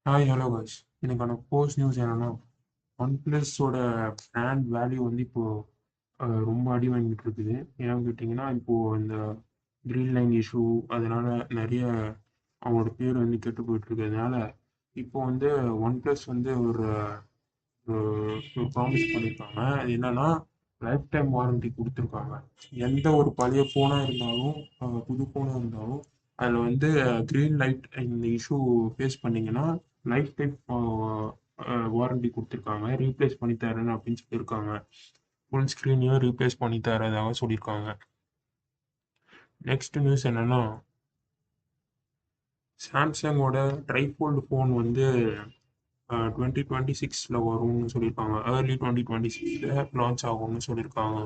Hi hello guys. இன்னைக்கான post news என்னன்னா one ப்ளஸோட brand value வந்து இப்போ ரொம்ப அடி வாங்கிட்டு இருக்குது. ஏன்னு கேட்டிங்கன்னா இப்போ இந்த க்ரீன் லைன் இஷ்யூ அதனால நிறைய அவங்களோட பேர் வந்து கெட்டு போயிட்டு இருக்கிறதுனால இப்போ வந்து ஒன் ப்ளஸ் வந்து ஒரு ப்ராமிஸ் பண்ணியிருக்காங்க. அது என்னன்னா லைஃப் டைம் வாரண்டி கொடுத்துருக்காங்க. எந்த ஒரு பழைய ஃபோனாக இருந்தாலும் புது ஃபோனாக இருந்தாலும் அதில் வந்து க்ரீன் லைட் இந்த இஷ்யூ ஃபேஸ் பண்ணிங்கன்னா லைஃப் டைம் வாரண்டி கொடுத்துருக்காங்க. ரீப்ளேஸ் பண்ணி தரேன் அப்படின்னு சொல்லியிருக்காங்க. ஃபுல் ஸ்க்ரீனையும் ரீப்ளேஸ் பண்ணி தரதாக சொல்லியிருக்காங்க. நெக்ஸ்ட் நியூஸ் என்னன்னா சாம்சங்கோட ட்ரைஃபோல்டு ஃபோன் வந்து 2026 வரும்னு சொல்லியிருக்காங்க. ஏர்லி 2026 லான்ச் ஆகும்னு சொல்லியிருக்காங்க.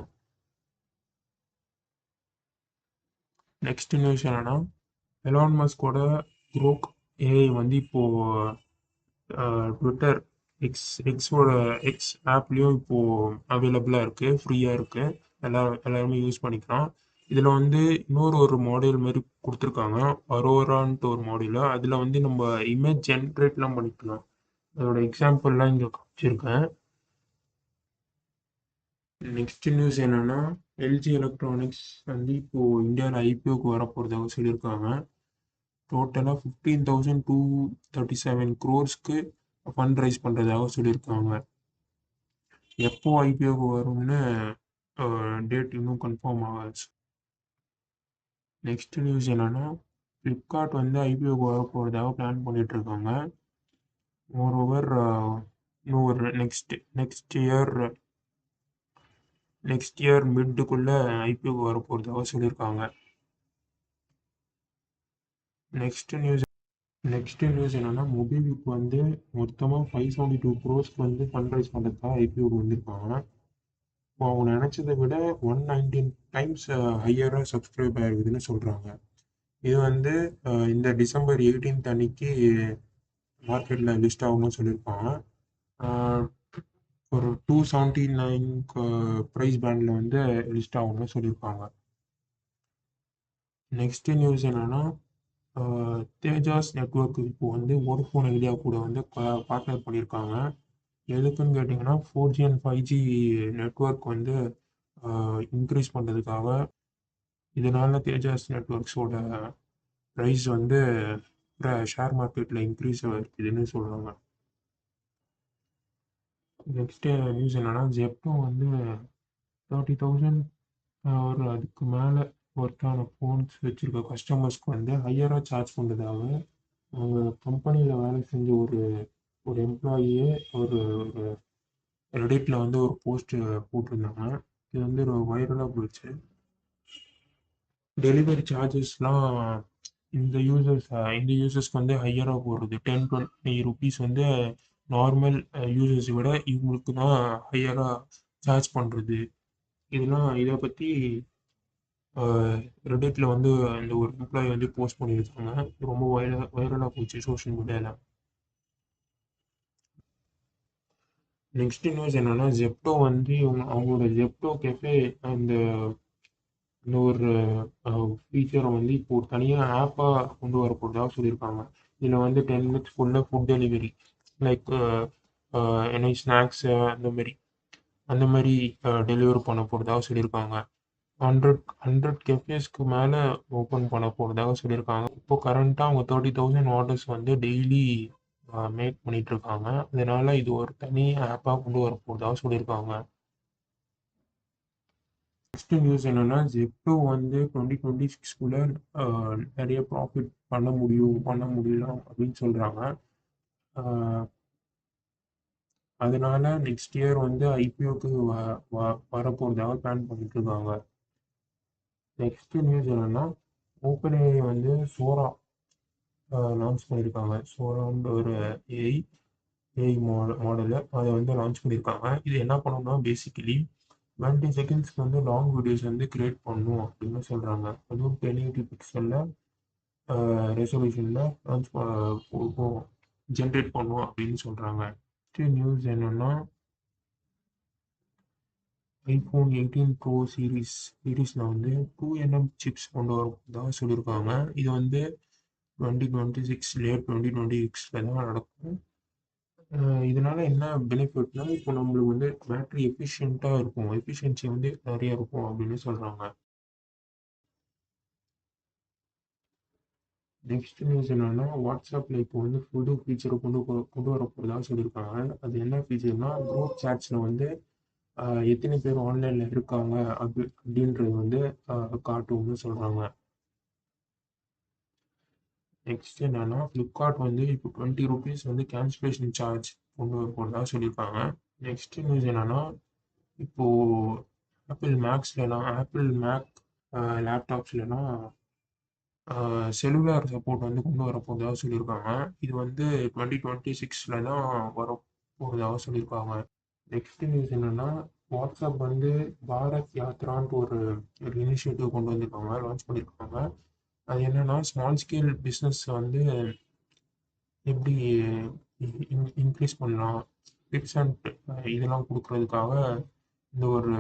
நெக்ஸ்ட் நியூஸ் என்னன்னா எலான் மஸ்கோட குரோக் ஏஐ வந்து இப்போ ட்விட்டர் எக்ஸோட எக்ஸ் ஆப்லேயும் இப்போ அவைலபிளாக இருக்குது, ஃப்ரீயாக இருக்குது. எல்லாருமே யூஸ் பண்ணிக்கலாம். இதில் வந்து ஒரு மாடல் மாதிரி கொடுத்துருக்காங்க, அரோரான்ட்டு ஒரு மாடலு. அதில் வந்து நம்ம இமேஜ் ஜென்ரேட்லாம் பண்ணிக்கலாம். அதோட எக்ஸாம்பிள்லாம் இங்கே காமிச்சிருக்கேன். நெக்ஸ்ட் நியூஸ் என்னன்னா எல்ஜி எலக்ட்ரானிக்ஸ் வந்து இப்போ இந்தியாவில் ஐபிஓக்கு வரப்போகிறதாக சொல்லியிருக்காங்க. டோட்டலாக 15,237 ஃபண்ட் ரைஸ் பண்ணுறதாக சொல்லியிருக்காங்க. எப்போ ஐபிஓக்கு வரும்னு டேட் இன்னும் கன்ஃபார்ம் ஆகாது. நெக்ஸ்ட் நியூஸ் என்னன்னா ஃப்ளிப்கார்ட் வந்து ஐபிஓக்கு வரப்போகிறதாக பிளான் பண்ணிட்டு இருக்காங்க. மோரோவர் இன்னும் ஒரு நெக்ஸ்ட் இயர் மிட்டுக்குள்ளே ஐபிஓக்கு வரப்போகிறதாக சொல்லியிருக்காங்க. நெக்ஸ்ட் நியூஸ் என்னன்னா மொபிவிக் வந்து மொத்தமாக 572 வந்து ஃபண்ட் ரைஸ் பண்ணுறதுக்காக ஐபிஓக்கு வந்திருக்காங்க. இப்போ அவங்க நினச்சதை விட 119 டைம்ஸ் ஹையராக சப்ஸ்கிரைப் ஆகிருக்குதுன்னு சொல்கிறாங்க. இது வந்து இந்த டிசம்பர் 18 அன்னைக்கு மார்க்கெட்டில் லிஸ்ட் ஆகணும்னு சொல்லியிருப்பாங்க. ஒரு 279 ப்ரைஸ் பேண்டில் வந்து லிஸ்ட் ஆகணும்னு சொல்லியிருப்பாங்க. நெக்ஸ்ட் நியூஸ் என்னன்னா தேஜாஸ் நெட்ஒர்க் இப்போ வந்து வோடஃபோன் ஐடியா கூட வந்து பார்ட்னர் பண்ணியிருக்காங்க. எதுக்குன்னு கேட்டிங்கன்னா 4G அண்ட் 5G நெட்ஒர்க் வந்து இன்க்ரீஸ் பண்ணுறதுக்காக. இதனால தேஜாஸ் நெட்ஒர்க்ஸோட ப்ரைஸ் வந்து ஷேர் மார்க்கெட்டில் இன்க்ரீஸ் ஆகிருக்குதுன்னு சொல்கிறாங்க. நெக்ஸ்ட்டு நியூஸ் என்னன்னா ஜெப்டோ வந்து 30,000 ஒரு அதுக்கு மேலே ஒர்த்தான ஃபோன்ஸ் வச்சுருக்க கஸ்டமர்ஸ்க்கு வந்து ஹையராக சார்ஜ் பண்ணுறதாக அவங்க கம்பெனியில் வேலை செஞ்ச ஒரு ஒரு எம்ப்ளாயியே ஒரு ஒரு ரெடிட்டில் வந்து ஒரு போஸ்ட்டு போட்டிருந்தாங்க. இது வந்து ஒரு வைரலாக போயிடுச்சு. டெலிவரி சார்ஜஸ்லாம் இந்த யூசர்ஸ்க்கு வந்து ஹையராக போடுறது 10-20 வந்து நார்மல் யூசர்ஸை விட இவங்களுக்கு தான் ஹையராக சார்ஜ் பண்ணுறது. இதை பற்றி ரெடிட்டில் வந்து இந்த ஒரு எம்ப்ளாயி வந்து போஸ்ட் பண்ணியிருக்காங்க. ரொம்ப வைரலாக போச்சு சோஷியல் மீடியாவில். நெக்ஸ்ட் நியூஸ் என்னன்னா ஜெப்டோ வந்து அவங்களோட ஜெப்டோ கெஃபே அந்த இந்த ஒரு ஃபீச்சரை வந்து இப்போ ஒரு தனியாக ஆப்பாக கொண்டு வர போகிறதாக சொல்லியிருக்காங்க. இதில் வந்து 10 மினிட்ஸ்க்குள்ளே ஃபுட் டெலிவரி லைக் என்ன ஸ்நாக்ஸு அந்த மாதிரி டெலிவரி பண்ண போகிறதாக சொல்லியிருக்காங்க. 100 கெஃபேஸ்க்கு மேலே ஓப்பன் பண்ண போகிறதாக சொல்லியிருக்காங்க. இப்போ கரண்ட்டாக அவங்க 30,000 ஆர்டர்ஸ் வந்து டெய்லி மேக் பண்ணிட்டு இருக்காங்க. அதனால இது ஒரு தனி ஆப்பாக கொண்டு வர போகிறதாக சொல்லியிருக்காங்க. நெக்ஸ்ட் நியூஸ் என்னன்னா ஜெப்டோ வந்து 2026 நிறைய ப்ராஃபிட் பண்ண முடியலாம் அப்படின்னு சொல்கிறாங்க. அதனால நெக்ஸ்ட் இயர் வந்து ஐபிஓக்கு வரப்போகிறதாக பிளான் பண்ணிட்டு இருக்காங்க. நெக்ஸ்ட் நியூஸ் என்னன்னா ஓப்பன் ஏஐ வந்து சோரா லான்ச் பண்ணியிருக்காங்க. சோரான்ற ஒரு ஏஐ மாடலு அதை வந்து லான்ச் பண்ணியிருக்காங்க. இது என்ன பண்ணணும்னா பேசிக்கலி 20 செகண்ட்ஸ்க்கு வந்து லாங் வீடியோஸ் வந்து கிரியேட் பண்ணணும் அப்படின்னு சொல்கிறாங்க. அதுவும் 1080 பிக்சலில் ரெசல்யூஷனில் லான்ச் ஜென்ரேட் பண்ணுவோம் அப்படின்னு சொல்கிறாங்க. நெக்ஸ்ட் நியூஸ் என்னன்னா ஐஃபோன் 18 ப்ரோ சீரீஸில் வந்து 2nm சிப்ஸ் கொண்டு வரதான் சொல்லியிருக்காங்க. இது வந்து 2026 லேட் 2026 தான் நடக்கும். இதனால என்ன பெனிஃபிட்னா, இப்போ நம்மளுக்கு வந்து பேட்டரி எஃபிஷியன்ட்டாக இருக்கும், எஃபிஷியன்சி வந்து நிறைய இருக்கும் அப்படின்னு சொல்கிறாங்க. நெக்ஸ்ட் நியூஸ் என்னன்னா, வாட்ஸ்அப்பில் இப்போ வந்து புது ஃபீச்சரை கொண்டு வர போகிறதா சொல்லியிருக்காங்க. அது என்ன ஃபீச்சர்னா, குரூப் சேட்ஸில் வந்து எத்தனை பேர் ஆன்லைனில் இருக்காங்க அப்படின்றது வந்து காட்டும்னு சொல்கிறாங்க. நெக்ஸ்ட் என்னன்னா, ஃப்ளிப்கார்ட் வந்து இப்போ 20 rupees வந்து கேன்சலேஷன் சார்ஜ் கொண்டு வர போகிறதா சொல்லியிருக்காங்க. நெக்ஸ்ட் நியூஸ் என்னன்னா, இப்போ ஆப்பிள் மேக் லேப்டாப்ஸ்லாம் செல்லுலார் சப்போர்ட் வந்து கொண்டு வர போகிறதா சொல்லியிருக்காங்க. இது வந்து 2026 தான் வர போகிறதாக சொல்லியிருக்காங்க. நெக்ஸ்ட் நியூஸ் என்னன்னா, வாட்ஸ்அப் வந்து பாரத் யாத்ரான்ட்டு ஒரு இனிஷியேட்டிவ் கொண்டு வந்திருக்காங்க, லான்ச் பண்ணியிருக்காங்க. அது என்னன்னா, ஸ்மால் ஸ்கேல் பிஸ்னஸ் வந்து எப்படி இன்க்ரீஸ் பண்ணலாம், டிப்ஸ் அண்ட் இதெல்லாம் கொடுக்கறதுக்காக இந்த ஒரு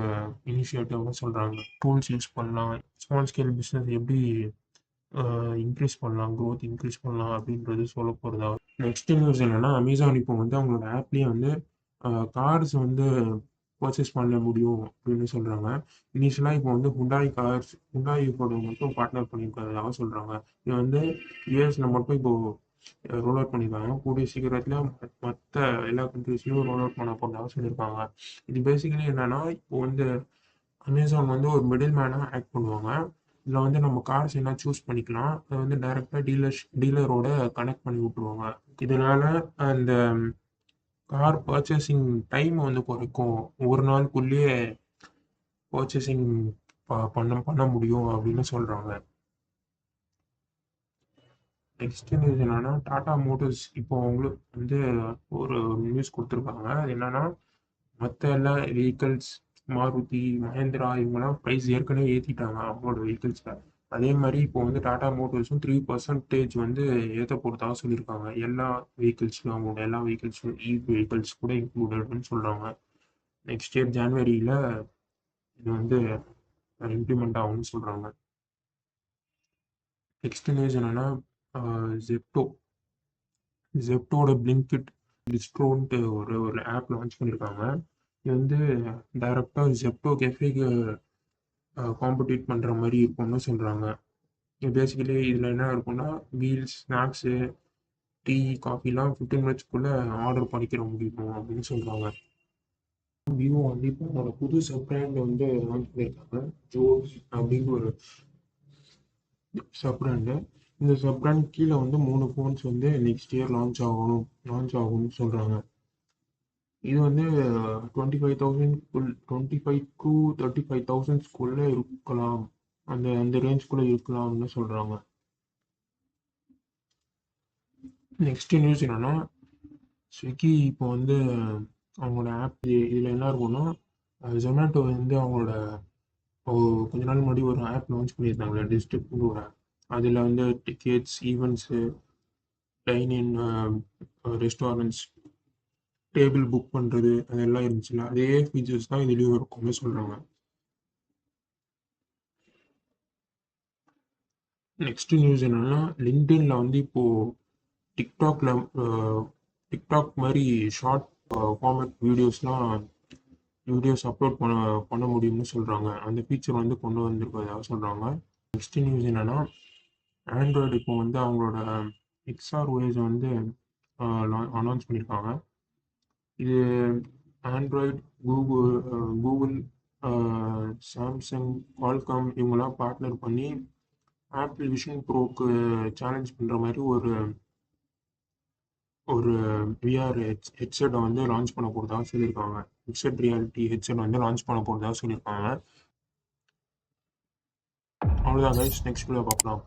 இனிஷியேட்டிவ்னு சொல்கிறாங்க. டூல்ஸ் யூஸ் பண்ணலாம், ஸ்மால் ஸ்கேல் பிஸ்னஸ் எப்படி இன்க்ரீஸ் பண்ணலாம், க்ரோத் இன்க்ரீஸ் பண்ணலாம் அப்படின்றது சொல்ல போகிறதா. நெக்ஸ்ட் நியூஸ் என்னன்னா, அமேசான் இப்போ வந்து அவங்களோட ஆப்லேயே வந்து கார்ஸ் வந்து பர்ச்சேஸ் பண்ண முடியும் அப்படின்னு சொல்கிறாங்க. இனிஷியலாக இப்போ வந்து ஹுண்டாய் கூட மட்டும் பார்ட்னர் பண்ணியிருக்கிறதாக சொல்கிறாங்க. இது வந்து யூஎஸில் மட்டும் இப்போது ரோல் அவுட் பண்ணியிருக்காங்க. கூடிய சீக்கிரத்தில் மற்ற எல்லா கண்ட்ரீஸ்லையும் ரோல் அவுட் பண்ண போகிறதாக சொல்லியிருக்காங்க. இது பேசிக்கலி என்னன்னா, இப்போ வந்து அமேசான் வந்து ஒரு மிடில் மேனாக ஆக்ட் பண்ணுவாங்க. இதில் வந்து நம்ம கார்ஸ் என்ன சூஸ் பண்ணிக்கலாம், அதை வந்து டைரெக்டாக டீலரோட கனெக்ட் பண்ணி விட்ருவாங்க. இதனால அந்த கார் பர்ச்சேசிங் டைம் வந்து குறைக்கும். ஒரு நாளுக்குள்ளேயே பர்ச்சேசிங் பண்ண முடியும் அப்படின்னு சொல்கிறாங்க. நெக்ஸ்ட் நியூஸ் என்னன்னா, டாடா மோட்டர்ஸ் இப்போ அவங்களுக்கு வந்து ஒரு நியூஸ் கொடுத்துருக்காங்க. அது என்னன்னா, மற்ற எல்லா வெஹிக்கிள்ஸ் மாருதி, மஹேந்திரா இவங்கெல்லாம் ப்ரைஸ் ஏற்கனவே ஏற்றிட்டாங்க அவங்களோட வெஹிக்கிள்ஸில். அதே மாதிரி இப்போ வந்து டாடா மோட்டர்ஸும் 3% வந்து ஏற்ற போகிறதாக சொல்லியிருக்காங்க. எல்லா வெஹிக்கிள்ஸ்லையும், அவங்களோட எல்லா வெஹிக்கிள்ஸும் வெஹிக்கிள்ஸ் கூட இன்க்ளூடட்னு சொல்கிறாங்க. நெக்ஸ்ட் இயர் ஜான்வரியில் இது வந்து இம்ப்ளிமெண்ட் ஆகும்னு சொல்கிறாங்க. நெக்ஸ்ட் நியூஸ் என்னன்னா, ஜெப்டோட பிளிங்கிட் டிஸ்ட்ரோன்ட்டு ஒரு ஆப் லான்ச் பண்ணியிருக்காங்க. இது வந்து டைரெக்டாக ஜெப்டோ கெஃபேக்கு காம்படிட் பண்ணுற மாதிரி இருக்கும்னு சொல்கிறாங்க. பேசிக்கலி இதில் என்ன இருக்குன்னா, மீல்ஸ், ஸ்நாக்ஸு, டீ, காஃபிலாம் 15 மினிட்ஸ்க்குள்ளே ஆர்டர் பண்ணிக்கிற முடியும் அப்படின்னு சொல்கிறாங்க. விவோ வந்து இப்போ அவங்களோட புது சப் பிராண்ட் வந்து லான்ச் பண்ணியிருக்காங்க, ஜோஸ் அப்படின்னு ஒரு சப் பிராண்டு. இந்த சப் பிராண்ட் கீழே வந்து 3 ஃபோன்ஸ் வந்து நெக்ஸ்ட் இயர் லான்ச் ஆகும்னு சொல்கிறாங்க. இது வந்து 25,000 to 35,000 இருக்கலாம், அந்த அந்த ரேஞ்சுக்குள்ளே இருக்கலாம்னு சொல்கிறாங்க. நெக்ஸ்ட் நியூஸ் என்னன்னா, ஸ்விக்கி இப்போ வந்து அவங்களோட ஆப் இதில் என்ன இருக்குன்னா, ஜொமேட்டோ வந்து அவங்களோட கொஞ்ச நாள் முன்னாடி ஒரு ஆப் லான்ச் பண்ணியிருந்தாங்க, டிஸ்ட்ரிக்ட்னு ஒரு ஆப். அதில் வந்து tickets, events, dining restaurants, table book பண்ணுறது அதெல்லாம் இருந்துச்சுல்ல, அதே ஃபீச்சர்ஸ் தான் இதுலேயும் இருக்கும்னு சொல்கிறாங்க. நெக்ஸ்ட் நியூஸ் என்னன்னா, லிங்க்டின்ல வந்து இப்போது டிக்டாக் மாதிரி ஷார்ட் ஃபார்மேட் வீடியோஸ் அப்லோட் பண்ண முடியும்னு சொல்கிறாங்க. அந்த ஃபீச்சர் வந்து கொண்டு வந்திருக்கிறதாக சொல்கிறாங்க. நெக்ஸ்ட் நியூஸ் என்னன்னா, ஆண்ட்ராய்டு இப்போ வந்து அவங்களோட XR OS வந்து அனௌன்ஸ் பண்ணியிருக்காங்க. இது ஆண்ட்ராய்டு, கூகுள், சாம்சங், குவால்காம் இவங்கெல்லாம் பார்ட்னர் பண்ணி ஆப்பிள் விஷன் ப்ரோக்கு சேலஞ்ச் பண்ணுற மாதிரி ஒரு விஆர் ஹெட்செட்டை வந்து லான்ச் பண்ண போகிறதா சொல்லியிருக்காங்க. மிக்சட் ரியாலிட்டி ஹெட்செட் வந்து லான்ச் பண்ண போகிறதா சொல்லியிருக்காங்க. அவ்வளோதான் கைஸ், நெக்ஸ்ட் வீடியோ பார்க்கலாம்.